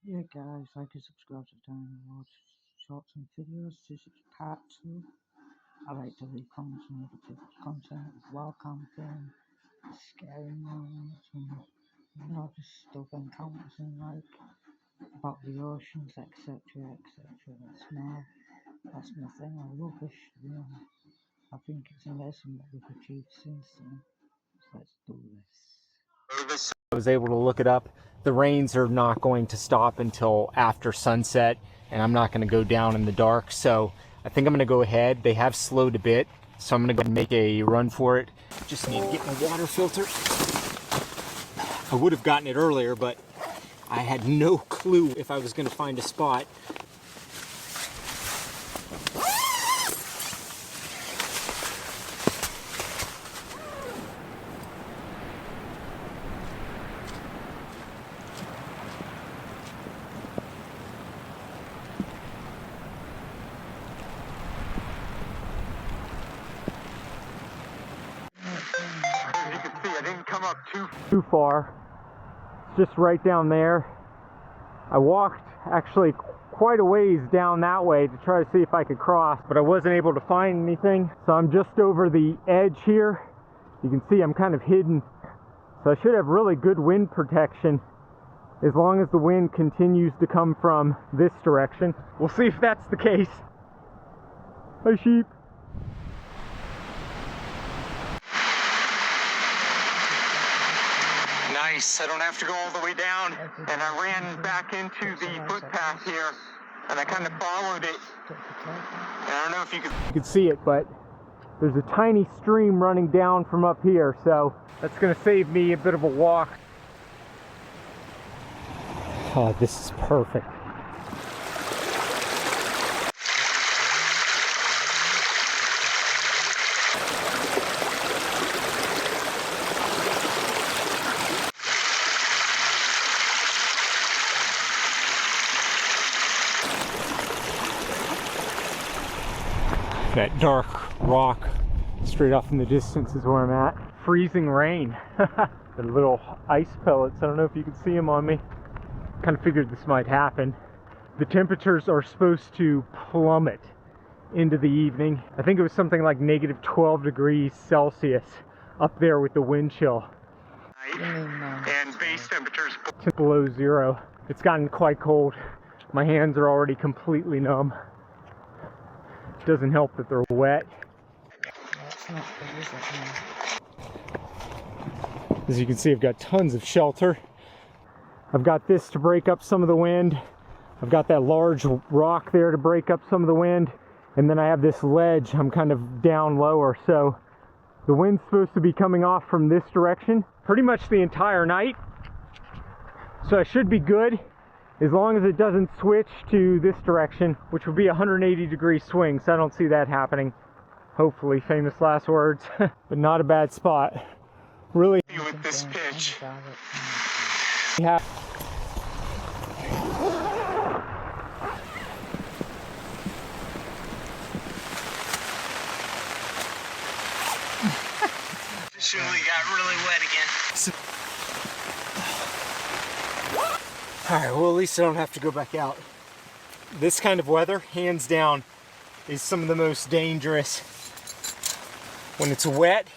Yeah guys, like and subscribe to the channel and watch shorts and videos. This is part 2. I like to leave comments on other people's content, wild camping, scary moments, and just stuff encounters and about the oceans, etc, etc. That's my thing. I love this, I think it's amazing what we've achieved since then. So let's do this. I was able to look it up. The rains are not going to stop until after sunset, and I'm not going to go down in the dark, so I think I'm going to go ahead. They have slowed a bit, so I'm going to go and make a run for it. Just need to get my water filter. I would have gotten it earlier, but I had no clue if I was going to find a spot. As you can see, I didn't come up Too far. It's just right down there. I walked actually quite a ways down that way to try to see if I could cross, but I wasn't able to find anything. So I'm just over the edge here. You can see I'm kind of hidden. So I should have really good wind protection as long as the wind continues to come from this direction. We'll see if that's the case. Hi, sheep. Nice. I don't have to go all the way down. And I ran back into the footpath here, and I kind of followed it. And I don't know if you can see it, but there's a tiny stream running down from up here, so that's going to save me a bit of a walk. Oh, this is perfect. That dark rock straight off in the distance is where I'm at. Freezing rain. The little ice pellets, I don't know if you can see them on me. Kind of figured this might happen. The temperatures are supposed to plummet into the evening. I think it was something like negative 12 degrees Celsius up there with the wind chill. and base temperatures Below zero. It's gotten quite cold. My hands are already completely numb. Doesn't help that they're wet. As you can see, I've got tons of shelter. I've got this to break up some of the wind. I've got that large rock there to break up some of the wind. And then I have this ledge. I'm kind of down lower. So the wind's supposed to be coming off from this direction pretty much the entire night. So I should be good, as long as it doesn't switch to this direction, which would be a 180-degree swing, so I don't see that happening. Hopefully, famous last words. But not a bad spot. Really. with this pitch. Yeah. Surely got really wet again. Alright, well, at least I don't have to go back out. This kind of weather, hands down, is some of the most dangerous. When it's wet,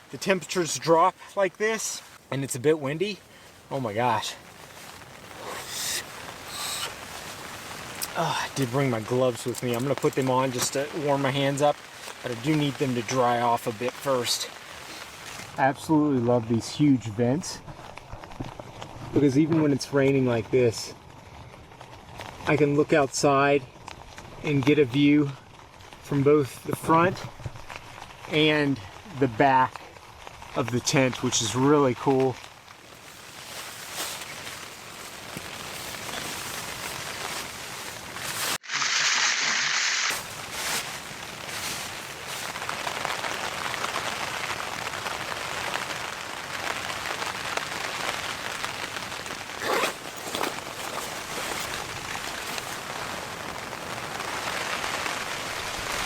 the temperatures drop like this, and it's a bit windy. Oh my gosh. Oh, I did bring my gloves with me. I'm going to put them on just to warm my hands up, but I do need them to dry off a bit first. I absolutely love these huge vents, because even when it's raining like this, I can look outside and get a view from both the front and the back of the tent, which is really cool.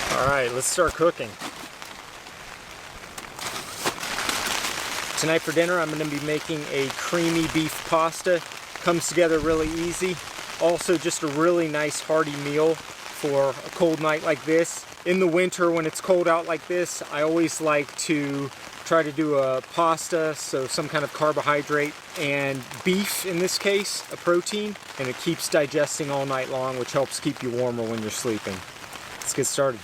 Alright, let's start cooking. Tonight for dinner I'm going to be making a creamy beef pasta Comes together really easy. Also just a really nice hearty meal for a cold night like this. In the winter when it's cold out like this, I always like to try to do a pasta, so some kind of carbohydrate, and beef in this case, a protein, and it keeps digesting all night long, which helps keep you warmer when you're sleeping. Let's get started.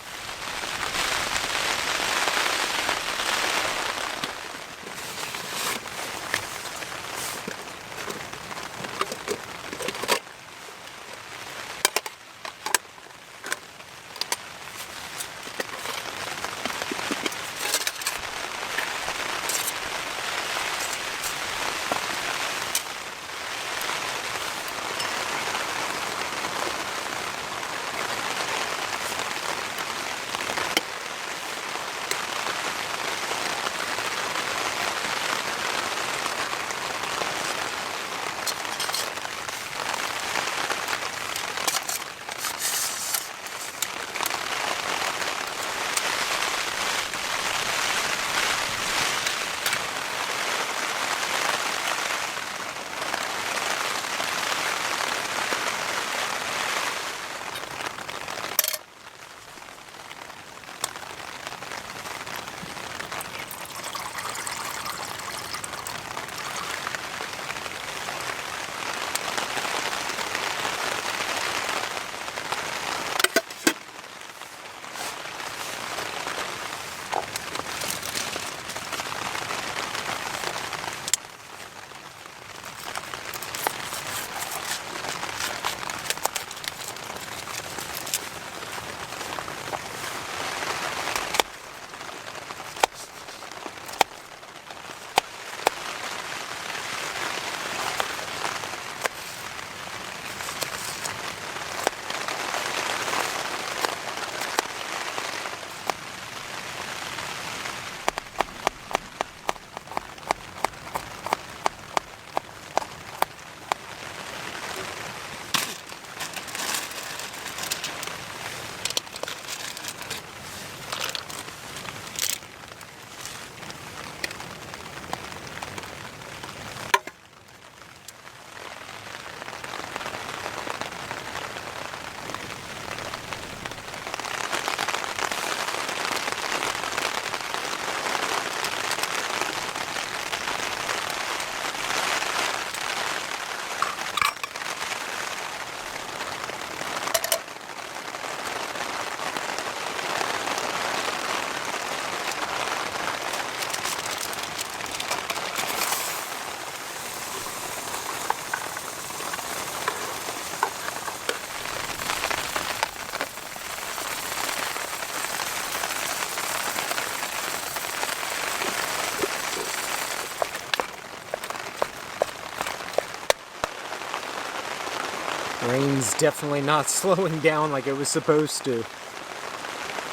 Rain's definitely not slowing down like it was supposed to.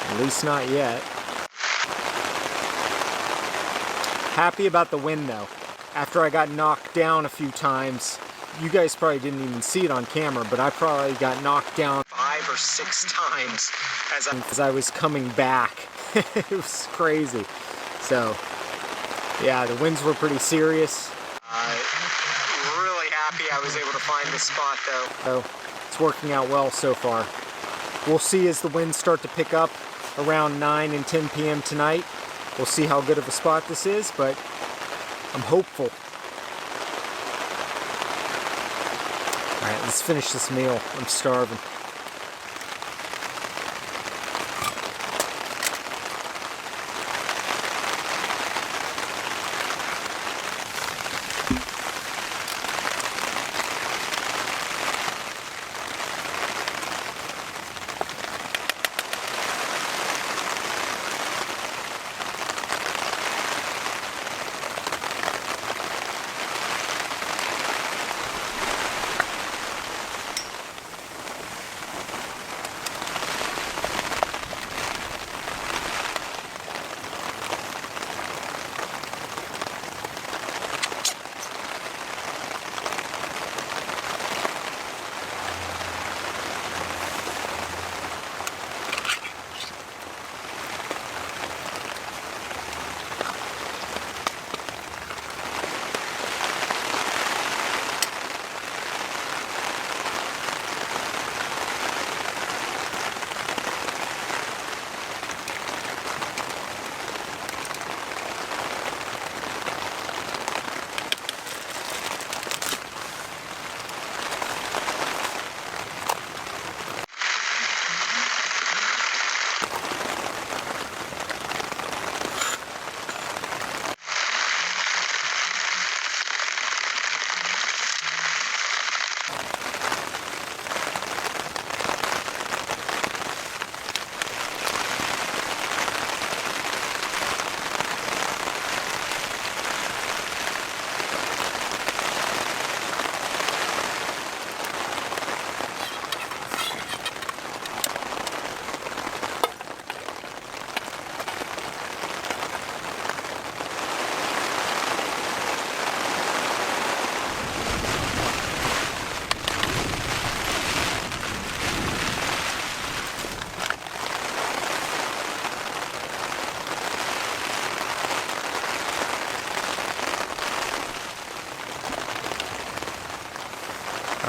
At least not yet. Happy about the wind though. After I got knocked down a few times, you guys probably didn't even see it on camera, but I probably got knocked down 5 or 6 times as I was coming back. It was crazy. So, yeah, the winds were pretty serious. Really happy I was able to find this spot though. So, it's working out well so far. We'll see as the winds start to pick up around 9 and 10 p.m. tonight. We'll see how good of a spot this is, but I'm hopeful. Alright, let's finish this meal. I'm starving.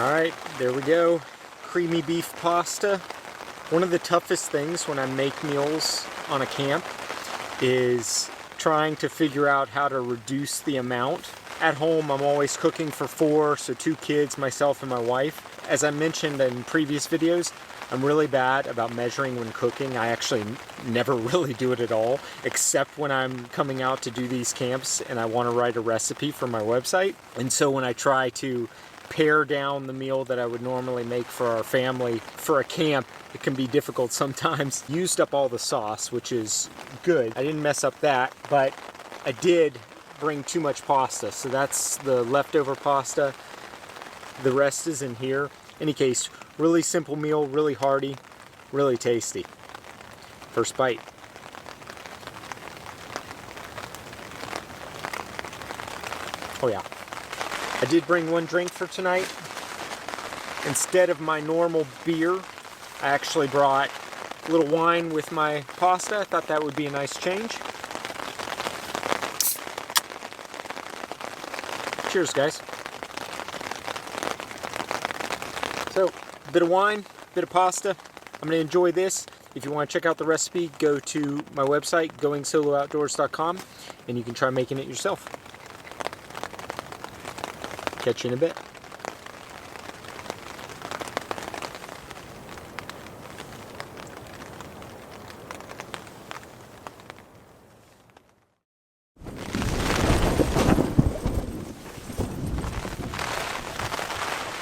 Alright, there we go. Creamy beef pasta. One of the toughest things when I make meals on a camp is trying to figure out how to reduce the amount. At home, I'm always cooking for 4, so 2 kids, myself and my wife. As I mentioned in previous videos, I'm really bad about measuring when cooking. I actually never really do it at all, except when I'm coming out to do these camps and I want to write a recipe for my website. And so when I try to pare down the meal that I would normally make for our family for a camp, it can be difficult sometimes. Used up all the sauce, which is good. I didn't mess up that, but I did bring too much pasta. So that's the leftover pasta. The rest is in here. In any case, really simple meal, really hearty, really tasty. First bite. Oh yeah. I did bring one drink for tonight. Instead of my normal beer, I actually brought a little wine with my pasta. I thought that would be a nice change. Cheers, guys. So, a bit of wine, a bit of pasta. I'm going to enjoy this. If you want to check out the recipe, go to my website, goingsoloutdoors.com, and you can try making it yourself. Catch you in a bit.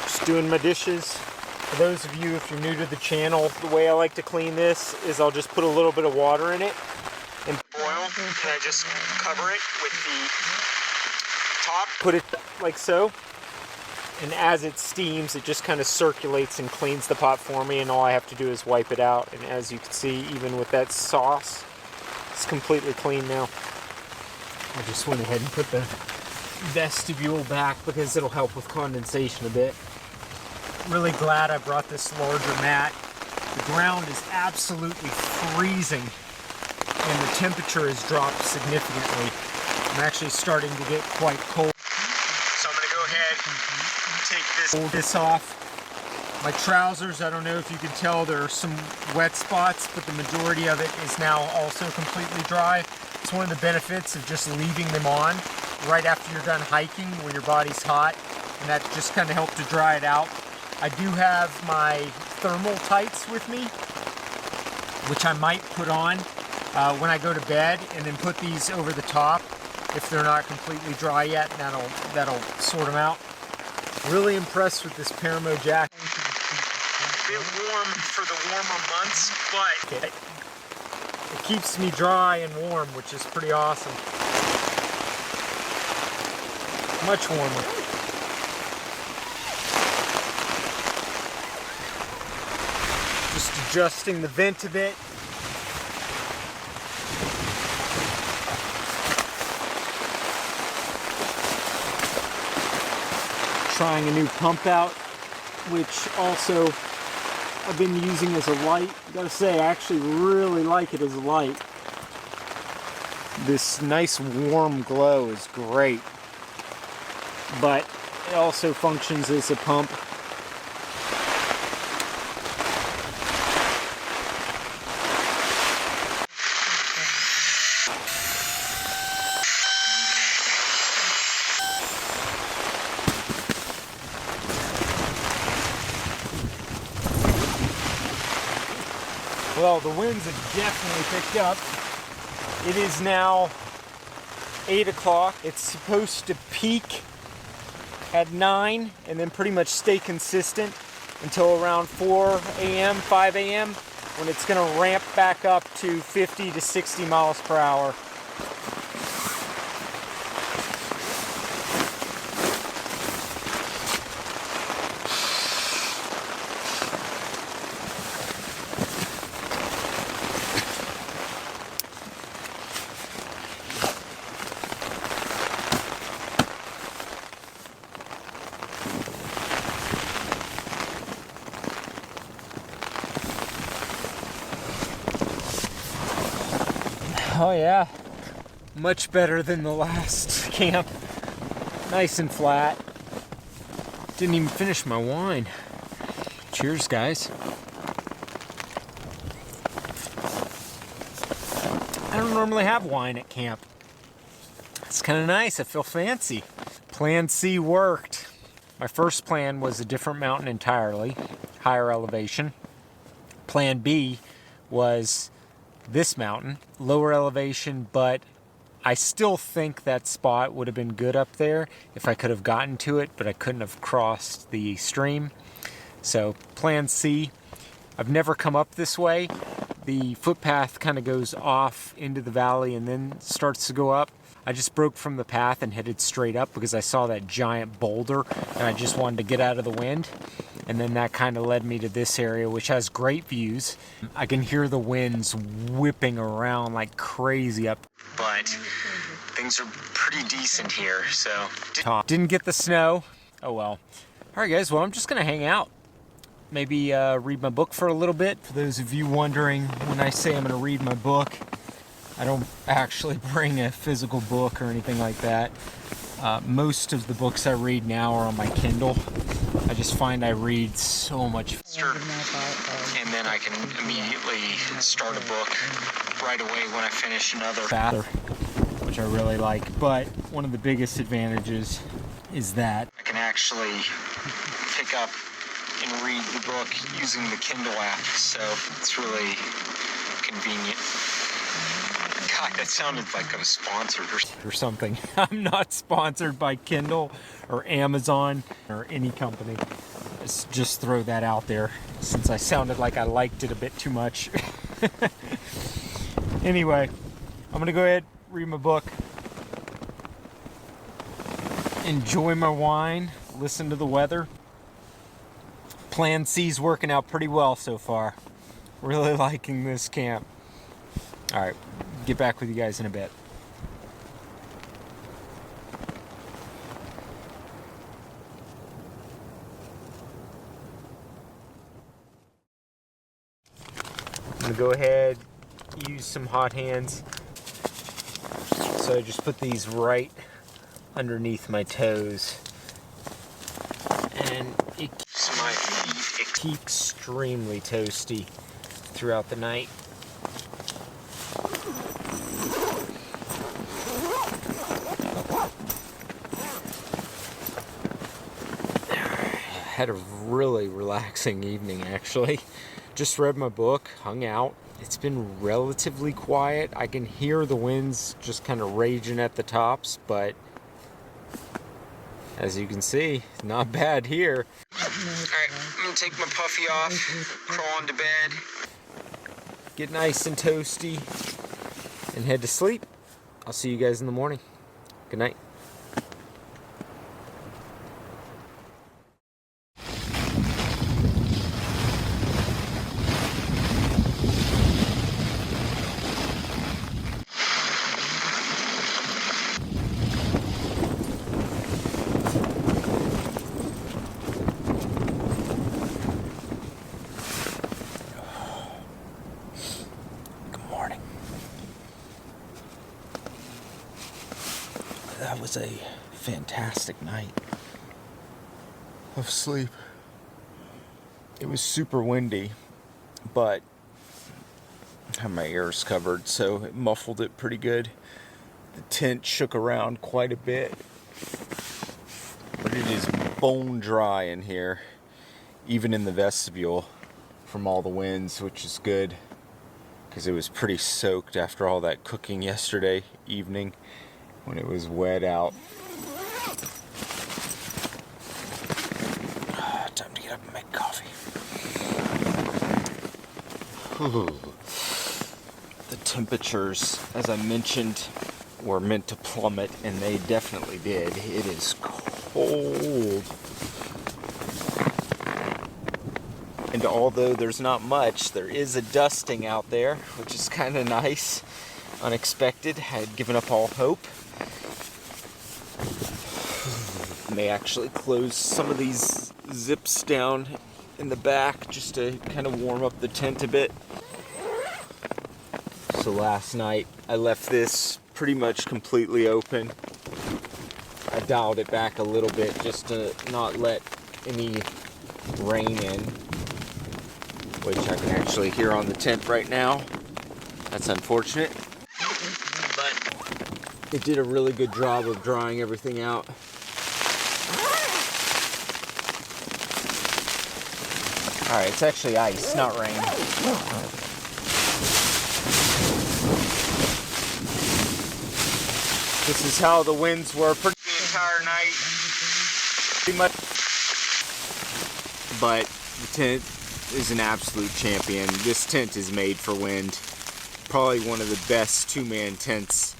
Just doing my dishes. For those of you, if you're new to the channel, the way I like to clean this is I'll just put a little bit of water in it and boil, and I just cover it with the top. Put it like so. And as it steams, it just kind of circulates and cleans the pot for me, and all I have to do is wipe it out. And as you can see, even with that sauce, it's completely clean now. I just went ahead and put the vestibule back because it'll help with condensation a bit. Really glad I brought this larger mat. The ground is absolutely freezing, and the temperature has dropped significantly. I'm actually starting to get quite cold. So I'm going to go ahead and take this off. My trousers, I don't know if you can tell, there are some wet spots, but the majority of it is now also completely dry. It's one of the benefits of just leaving them on right after you're done hiking when your body's hot, and that just kind of helps to dry it out. I do have my thermal tights with me, which I might put on when I go to bed, and then put these over the top if they're not completely dry yet, and that'll sort them out. Really impressed with this Paramo jacket. A bit warm for the warmer months, but it keeps me dry and warm, which is pretty awesome. Much warmer. Just adjusting the vent a bit. Trying a new pump out, which also I've been using as a light. I gotta say, I actually really like it as a light. This nice warm glow is great, but it also functions as a pump. Well, the winds have definitely picked up. It is now 8 o'clock. It's supposed to peak at 9 and then pretty much stay consistent until around 4 a.m., 5 a.m. when it's going to ramp back up to 50 to 60 miles per hour. Oh yeah, much better than the last camp. Nice and flat. Didn't even finish my wine. Cheers, guys. I don't normally have wine at camp. It's kind of nice. I feel fancy. Plan C worked. My first plan was a different mountain entirely, higher elevation. Plan B was this mountain, lower elevation, but I still think that spot would have been good up there if I could have gotten to it, but I couldn't have crossed the stream. So plan C, I've never come up this way. The footpath kind of goes off into the valley and then starts to go up. I just broke from the path and headed straight up because I saw that giant boulder and I just wanted to get out of the wind. And then that kind of led me to this area, which has great views. I can hear the winds whipping around like crazy up. But things are pretty decent here, so. Didn't get the snow. Oh well. All right, guys, well, I'm just gonna hang out. Maybe read my book for a little bit. For those of you wondering, when I say I'm gonna read my book, I don't actually bring a physical book or anything like that. Most of the books I read now are on my Kindle. I just find I read so much faster, and then I can immediately start a book right away when I finish another faster, which I really like. But one of the biggest advantages is that I can actually pick up and read the book using the Kindle app, so it's really convenient. God, that sounded like I'm sponsored or something. I'm not sponsored by Kindle or Amazon or any company. Let's just throw that out there since I sounded like I liked it a bit too much. Anyway, I'm gonna go ahead, read my book, enjoy my wine, listen to the weather. Plan C's working out pretty well so far. Really liking this camp. All right, get back with you guys in a bit. I'm gonna go ahead, use some hot hands. So I just put these right underneath my toes. And it keeps my feet extremely toasty throughout the night. Had a really relaxing evening, actually. Just read my book, hung out. It's been relatively quiet. I can hear the winds just kind of raging at the tops, but as you can see, not bad here. Alright, I'm gonna take my puffy off, crawl into bed, get nice and toasty, and head to sleep. I'll see you guys in the morning. Good night. That was a fantastic night of sleep. It was super windy, but I had my ears covered, so it muffled it pretty good. The tent shook around quite a bit, but it is bone dry in here, even in the vestibule, from all the winds, which is good, because it was pretty soaked after all that cooking yesterday evening when it was wet out. Time to get up and make coffee. The temperatures, as I mentioned, were meant to plummet, and they definitely did. It is cold. And although there's not much, there is a dusting out there, which is kind of nice. Unexpected. I had given up all hope. May actually close some of these zips down in the back just to kind of warm up the tent a bit. So last night I left this pretty much completely open. I dialed it back a little bit just to not let any rain in, which I can actually hear on the tent right now. That's unfortunate, but it did a really good job of drying everything out. All right, it's actually ice, not rain. This is how the winds were pretty the entire night, pretty much. But the tent is an absolute champion. This tent is made for wind. Probably one of the best two-man tents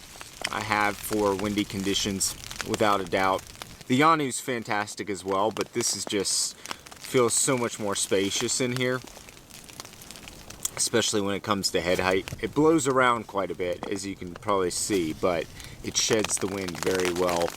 I have for windy conditions, without a doubt. The Yanu's fantastic as well, but this is just feels so much more spacious in here, especially when it comes to head height. It blows around quite a bit, as you can probably see, but it sheds the wind very well.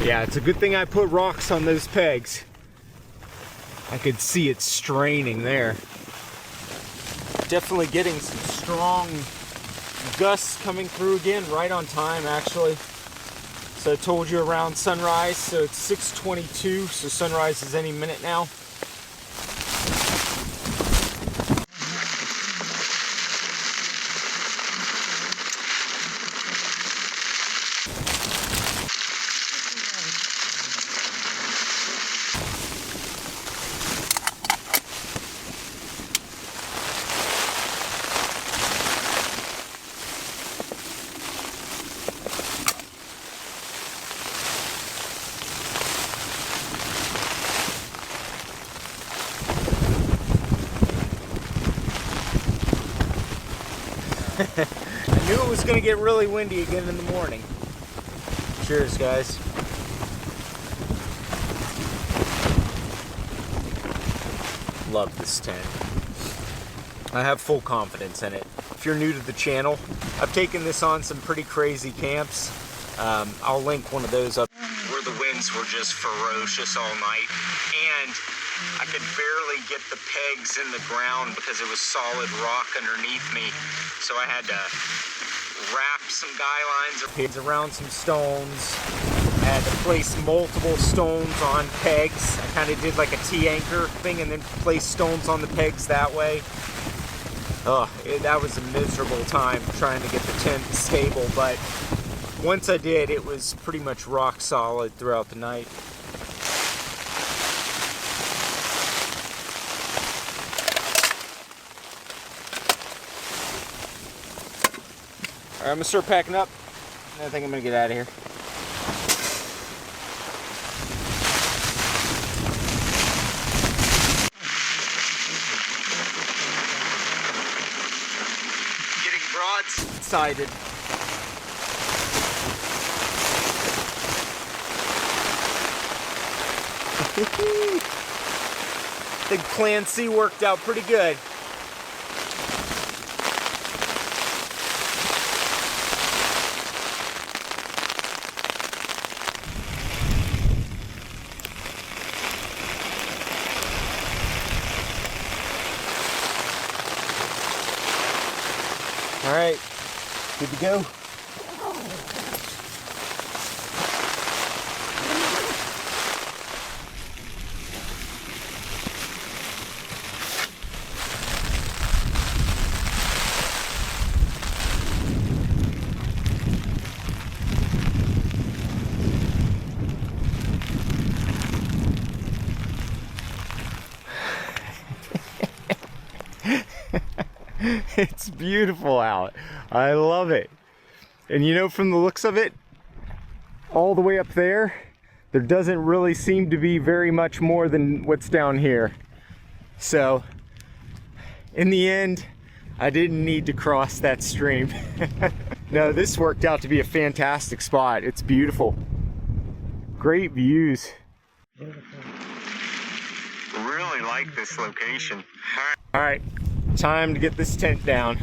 Yeah, it's a good thing I put rocks on those pegs. I could see it straining there. Definitely getting some strong gusts coming through again, right on time actually. So I told you around sunrise, so it's 6:22, so sunrise is any minute now. I knew it was going to get really windy again in the morning. Cheers, guys. Love this tent. I have full confidence in it. If you're new to the channel, I've taken this on some pretty crazy camps. I'll link one of those up where the winds were just ferocious all night, and I could barely get the pegs in the ground because it was solid rock underneath me. So I had to wrap some guy lines around some stones. I had to place multiple stones on pegs. I kind of did like a T-anchor thing and then place stones on the pegs that way. That was a miserable time trying to get the tent stable, but once I did, it was pretty much rock solid throughout the night. All right, I'm gonna start packing up. I think I'm gonna get out of here. Getting broadsided. I think Plan C worked out pretty good. All right, good to go. It's beautiful out. I love it. And you know, from the looks of it, all the way up there, there doesn't really seem to be very much more than what's down here. So, in the end, I didn't need to cross that stream. No, this worked out to be a fantastic spot. It's beautiful. Great views. Really like this location. All right, time to get this tent down.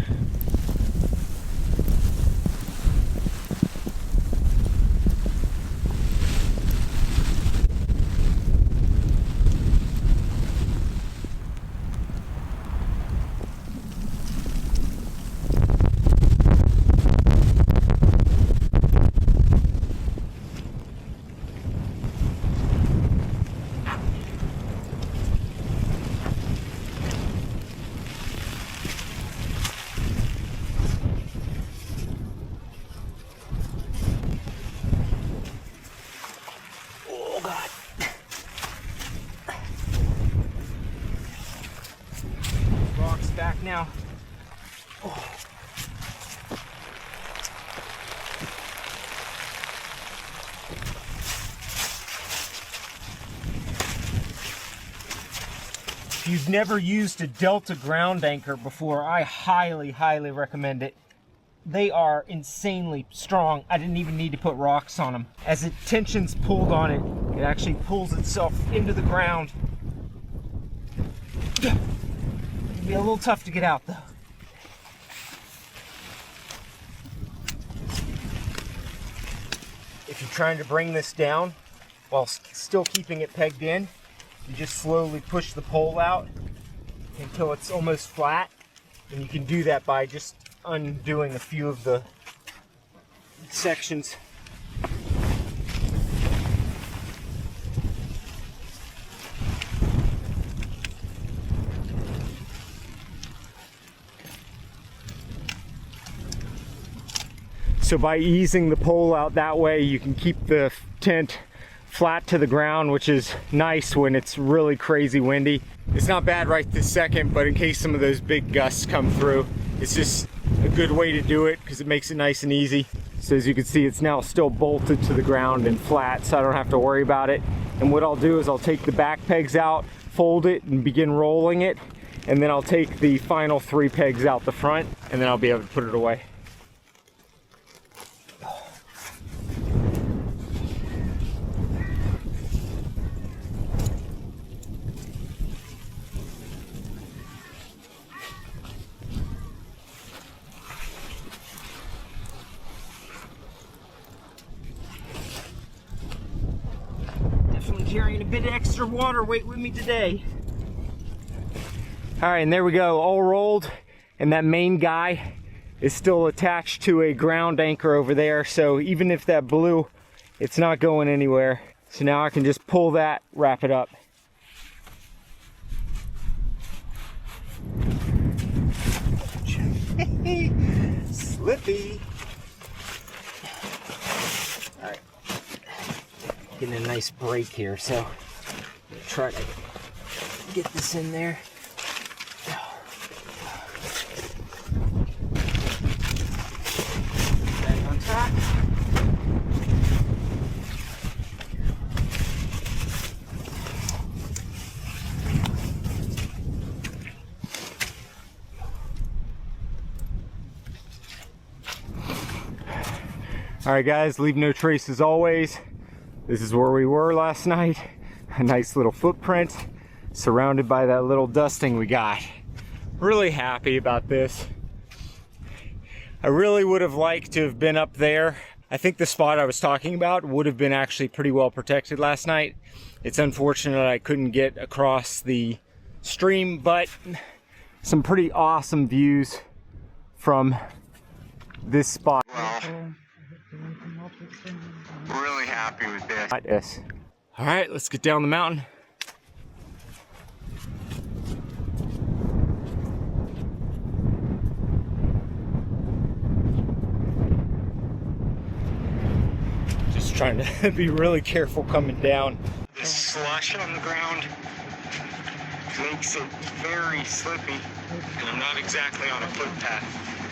Rocks back now. Oh. If you've never used a Delta ground anchor before, I highly, highly recommend it. They are insanely strong. I didn't even need to put rocks on them. As the tension's pulled on it, it actually pulls itself into the ground. It'll be a little tough to get out though. If you're trying to bring this down while still keeping it pegged in, you just slowly push the pole out until it's almost flat. And you can do that by just undoing a few of the sections. So by easing the pole out that way, you can keep the tent flat to the ground, which is nice when it's really crazy windy. It's not bad right this second, but in case some of those big gusts come through, it's just a good way to do it because it makes it nice and easy. So as you can see, it's now still bolted to the ground and flat, so I don't have to worry about it. And what I'll do is I'll take the back pegs out, fold it, and begin rolling it. And then I'll take the final 3 pegs out the front, and then I'll be able to put it away. Carrying a bit of extra water weight with me today. All right, and there we go, all rolled, and that main guy is still attached to a ground anchor over there, so even if that blew, it's not going anywhere. So now I can just pull that, wrap it up. Slippy. All right. Getting a nice break here, so try to get this in there. Back on top. All right, guys, leave no trace as always. This is where we were last night. A nice little footprint surrounded by that little dusting we got. Really happy about this. I really would have liked to have been up there. I think the spot I was talking about would have been actually pretty well protected last night. It's unfortunate I couldn't get across the stream, but some pretty awesome views from this spot. Well, really happy with this. Yes. All right, let's get down the mountain. Just trying to be really careful coming down. This slush on the ground makes it very slippy, and I'm not exactly on a footpath.